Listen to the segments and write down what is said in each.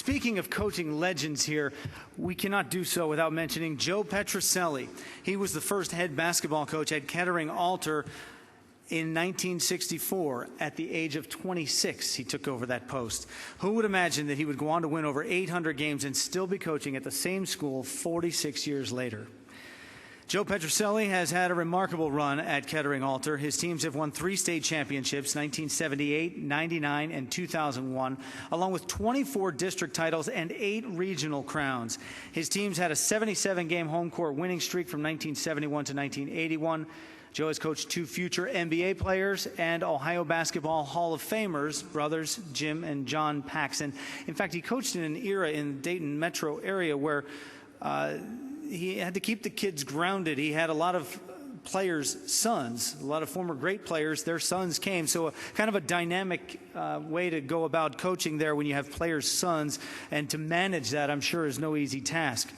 Speaking of coaching legends here, we cannot do so without mentioning Joe Petrocelli. He was the first head basketball coach at Kettering Alter in 1964. At the age of 26, he took over that post. Who would imagine that he would go on to win over 800 games and still be coaching at the same school 46 years later? Joe Petrocelli has had a remarkable run at Kettering Alter. His teams have won 3 state championships, 1978, 99, and 2001, along with 24 district titles and 8 regional crowns. His teams had a 77-game home court winning streak from 1971 to 1981. Joe has coached 2 future NBA players and Ohio Basketball Hall of Famers, brothers Jim and John Paxson. In fact, he coached in an era in the Dayton metro area where he had to keep the kids grounded. He had a lot of players' sons, a lot of former great players, their sons came. So kind of a dynamic way to go about coaching there when you have players' sons. And to manage that, I'm sure, is no easy task.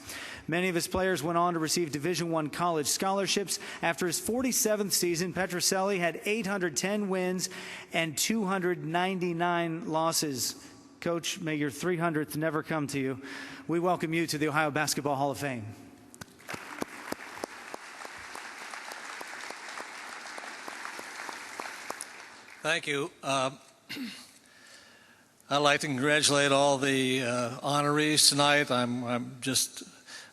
Many of his players went on to receive Division I college scholarships. After his 47th season, Petrocelli had 810 wins and 299 losses. Coach, may your 300th never come to you. We welcome you to the Ohio Basketball Hall of Fame. Thank you. I'd like to congratulate all the honorees tonight. I'm just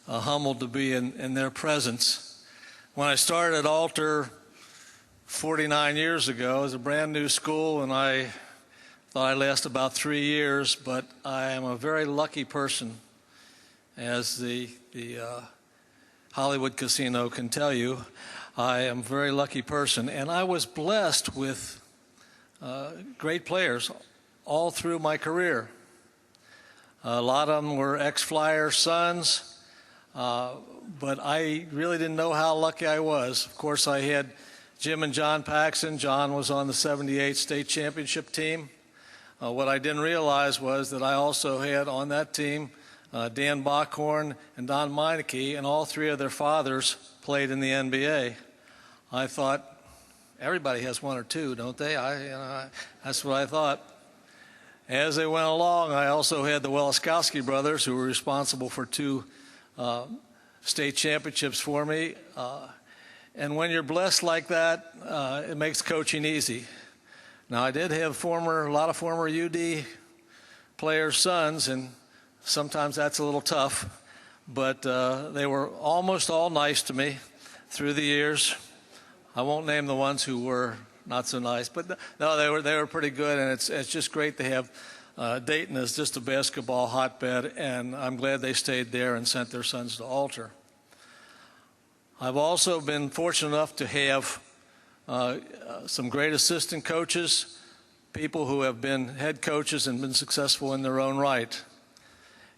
humbled to be in their presence. When I started at Alter 49 years ago, it was a brand new school, and I thought I'd last about 3 years, but I am a very lucky person, as the Hollywood Casino can tell you. I am a very lucky person, and I was blessed with great players all through my career. A lot of them were ex-Flyer sons, but I really didn't know how lucky I was. Of course, I had Jim and John Paxson. John was on the '78 state championship team. What I didn't realize was that I also had on that team Dan Bockhorn and Don Meineke, and all 3 of their fathers played in the NBA. I thought, everybody has 1 or 2, don't they? That's what I thought. As they went along, I also had the Welaskowski brothers, who were responsible for 2 state championships for me. And when you're blessed like that, it makes coaching easy. Now, I did have a lot of former UD players' sons, and sometimes that's a little tough. But they were almost all nice to me through the years. I won't name the ones who were not so nice, but no, they were pretty good, and it's just great to have Dayton as just a basketball hotbed, and I'm glad they stayed there and sent their sons to Alter. I've also been fortunate enough to have some great assistant coaches, people who have been head coaches and been successful in their own right.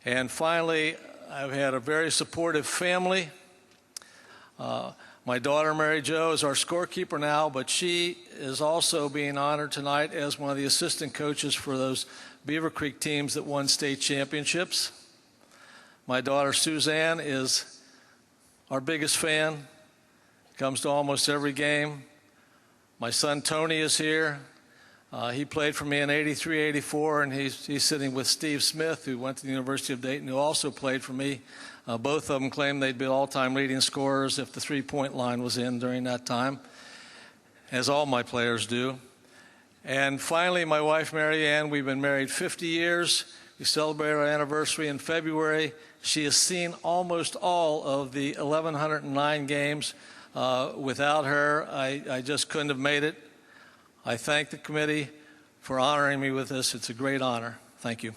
And finally, I've had a very supportive family. My daughter, Mary Jo, is our scorekeeper now, but she is also being honored tonight as one of the assistant coaches for those Beaver Creek teams that won state championships. My daughter, Suzanne, is our biggest fan, comes to almost every game. My son, Tony, is here. He played for me in '83, '84, and he's sitting with Steve Smith, who went to the University of Dayton, who also played for me. Both of them claimed they'd be all-time leading scorers if the three-point line was in during that time, as all my players do. And finally, my wife, Mary Ann, we've been married 50 years. We celebrate our anniversary in February. She has seen almost all of the 1,109 games. Without her, I just couldn't have made it. I thank the committee for honoring me with this. It's a great honor. Thank you.